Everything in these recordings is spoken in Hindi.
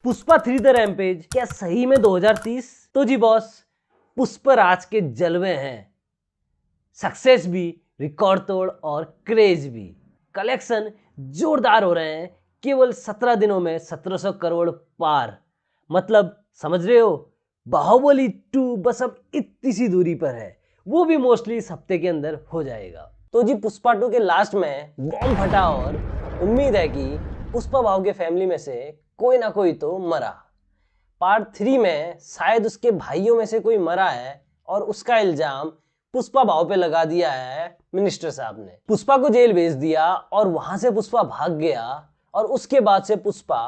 पुष्पा 3 द रैम्पेज क्या सही में 2030? तो जी बॉस, पुष्पराज के जलवे हैं। सक्सेस भी, रिकॉर्ड तोड़ और क्रेज भी। कलेक्शन जोरदार हो रहे हैं। केवल 17 दिनों में 1700 करोड़ पार। मतलब समझ रहे हो, बाहुबली 2 बस अब इतनी सी दूरी पर है। वो भी मोस्टली इस हफ्ते के अंदर हो जाएगा। तो जी पुष्पा 2 के लास्ट में बॉम्ब फटा और उम्मीद है कि पुष्पा भाव के फैमिली में से कोई ना कोई तो मरा। पार्ट 3 में शायद उसके भाइयों में से कोई मरा है और उसका इल्जाम पुष्पा भाव पे लगा दिया है मिनिस्टर साहब ने। पुष्पा को जेल भेज दिया और वहां से पुष्पा भाग गया और उसके बाद से पुष्पा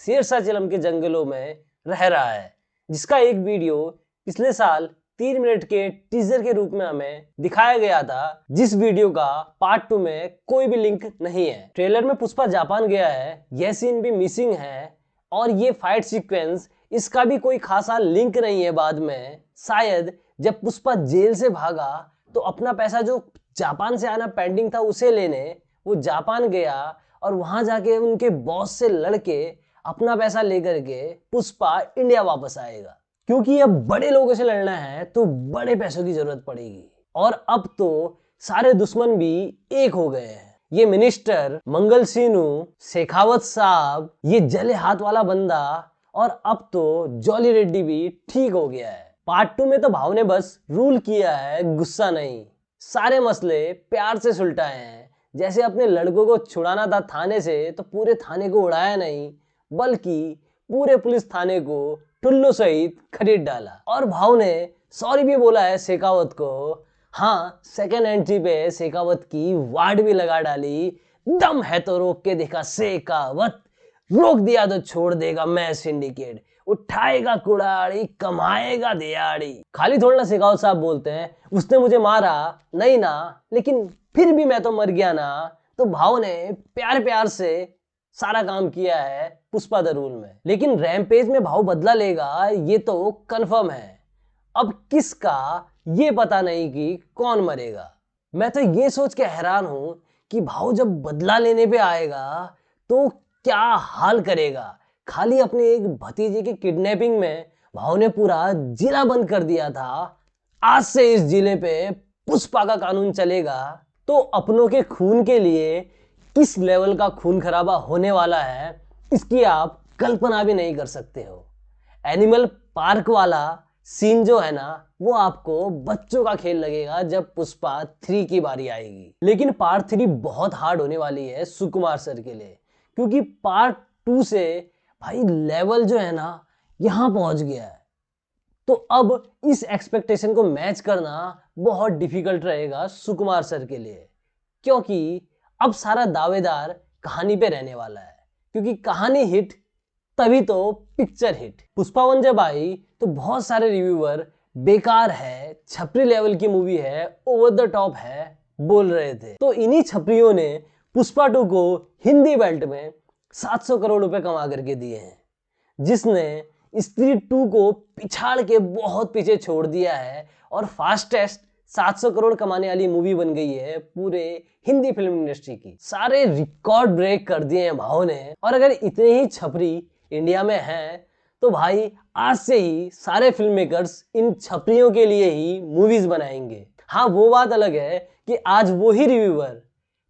शेरशाह के जंगलों में रह रहा है, जिसका एक वीडियो पिछले साल 3 मिनट के टीजर के रूप में हमें दिखाया गया था, जिस वीडियो का पार्ट 2 में कोई भी लिंक नहीं है। ट्रेलर में पुष्पा जापान गया है, यह सीन भी मिसिंग है और ये फाइट सीक्वेंस इसका भी कोई खासा लिंक नहीं है। बाद में शायद जब पुष्पा जेल से भागा तो अपना पैसा जो जापान से आना पेंडिंग था उसे लेने वो जापान गया और वहां जाके उनके बॉस से लड़के अपना पैसा लेकर के पुष्पा इंडिया वापस आएगा, क्योंकि अब बड़े लोगों से लड़ना है तो बड़े पैसों की जरूरत पड़ेगी। और अब तो सारे दुश्मन भी एक हो गए हैं। ये मिनिस्टर, मंगल सीनू, शेखावत साहब, ये जले हाथ वाला बंदा और अब तो जॉली रेड्डी भी ठीक हो गया है। पार्ट 2 में तो भाव ने बस रूल किया है, गुस्सा नहीं। सारे मसले प्यार से सुलटाए हैं। जैसे अपने लड़कों को छुड़ाना था थाने से तो पूरे थाने को उड़ाया नहीं, बल्कि पूरे पुलिस थाने को टुल्लू सहित खरीद डाला। और भाव ने सॉरी भी बोला है शेखावत को। हाँ, सेकेंड एंट्री पे शेखावत की वार्ड भी लगा डाली। दम है तो रोक के देखा शेखावत, रोक दिया तो छोड़ देगा मैं सिंडिकेट, उठाएगा कुड़ाड़ी कमाएगा दिहाड़ी। खाली थोड़ा ना शेखावत साहब बोलते हैं उसने मुझे मारा नहीं ना, लेकिन फिर भी मैं तो मर गया ना। तो भाव ने प्यार प्यार से सारा काम किया है पुष्पा द रूल में। लेकिन रैम्पेज में भाव बदला लेगा ये तो कंफर्म है। अब किसका ये पता नहीं कि कौन मरेगा। मैं तो ये सोच के हैरान हूं कि भाव जब बदला लेने पे आएगा तो क्या हाल करेगा। खाली अपने एक भतीजे की किडनैपिंग में भाव ने पूरा जिला बंद कर दिया था। आज से इस जिले पे पुष्पा का कानून चलेगा। तो अपनों के खून के लिए किस लेवल का खून खराबा होने वाला है इसकी आप कल्पना भी नहीं कर सकते हो। एनिमल पार्क वाला सीन जो है ना, वो आपको बच्चों का खेल लगेगा जब पुष्पा 3 की बारी आएगी। लेकिन पार्ट 3 बहुत हार्ड होने वाली है सुकुमार सर के लिए, क्योंकि पार्ट 2 से भाई लेवल जो है ना यहां पहुंच गया है। तो अब इस एक्सपेक्टेशन को मैच करना बहुत डिफिकल्ट रहेगा सुकुमार सर के लिए, क्योंकि अब सारा दावेदार कहानी पे रहने वाला है। क्योंकि कहानी हिट तभी तो पिक्चर हिट। पुष्पा 1 जब आई तो बहुत सारे रिव्यूअर बेकार है, छपरी लेवल की मूवी है, ओवर द टॉप है बोल रहे थे। तो इन्हीं छपरियों ने पुष्पा 2 को हिंदी बेल्ट में 700 करोड़ रुपए कमा करके दिए हैं, जिसने स्त्री 2 को पिछाड़ के बहुत पीछे छोड़ दिया है और फास्टेस्ट 700 करोड़ कमाने वाली मूवी बन गई है पूरे हिंदी फिल्म इंडस्ट्री की। सारे रिकॉर्ड ब्रेक कर दिए हैं भाव ने। और अगर इतने ही छपरी इंडिया में हैं तो भाई आज से ही सारे फिल्म मेकर्स इन छपरियों के लिए ही मूवीज बनाएंगे। हाँ, वो बात अलग है कि आज वो ही रिव्यूअर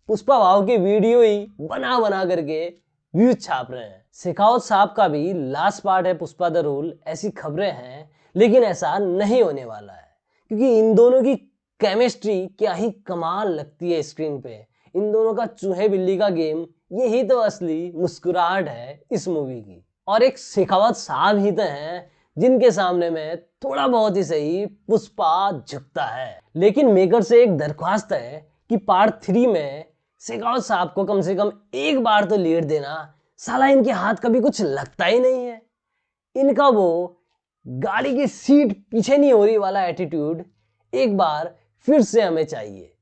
पुष्पा भाव की वीडियो ही बना बना करके व्यूज छाप रहे हैं। शेखावत साहब का भी लास्ट पार्ट है पुष्पा द रूल, ऐसी खबरें हैं, लेकिन ऐसा नहीं होने वाला है, क्योंकि इन दोनों की केमिस्ट्री क्या ही कमाल लगती है स्क्रीन पे। इन दोनों का चूहे बिल्ली का गेम, यही तो असली मुस्कुराहट है इस मूवी की। और एक शेखावत साहब ही तो हैं जिनके सामने में थोड़ा बहुत ही सही पुष्पा झुकता है। लेकिन मेकर से एक दरख्वास्त है कि पार्ट 3 में शेखावत साहब को कम से कम एक बार तो लीड देना। साला इनके हाथ कभी कुछ लगता ही नहीं है। इनका वो गाड़ी की सीट पीछे नहीं हो रही वाला एटीट्यूड एक बार फिर से हमें चाहिए।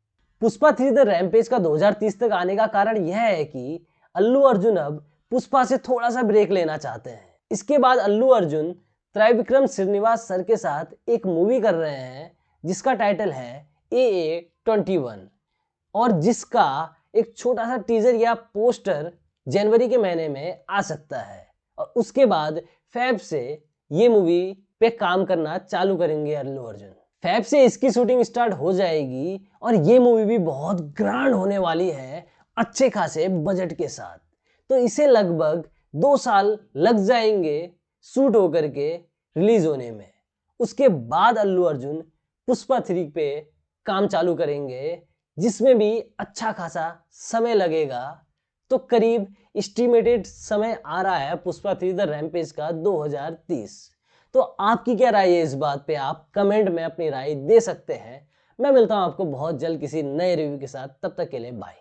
पुष्पा 3 द रैम्पेज का 2030 तक आने का कारण यह है कि अल्लू अर्जुन अब पुष्पा से थोड़ा सा ब्रेक लेना चाहते हैं। इसके बाद अल्लू अर्जुन त्रिविक्रम श्रीनिवास सर के साथ एक मूवी कर रहे हैं जिसका टाइटल है AA21 और जिसका एक छोटा सा टीजर या पोस्टर जनवरी के महीने में आ सकता है। और उसके बाद फेब से ये मूवी पे काम करना चालू करेंगे अल्लू अर्जुन। फेब से इसकी शूटिंग स्टार्ट हो जाएगी और ये मूवी भी बहुत ग्रैंड होने वाली है, अच्छे खासे बजट के साथ। तो इसे लगभग 2 साल लग जाएंगे शूट होकर के रिलीज होने में। उसके बाद अल्लू अर्जुन पुष्पा 3 पे काम चालू करेंगे, जिसमें भी अच्छा खासा समय लगेगा। तो करीब एस्टिमेटेड समय आ रहा है पुष्पा 3 द रैम्पेज का 2030। तो आपकी क्या राय है इस बात पे, आप कमेंट में अपनी राय दे सकते हैं। मैं मिलता हूं आपको बहुत जल्द किसी नए रिव्यू के साथ, तब तक के लिए बाय।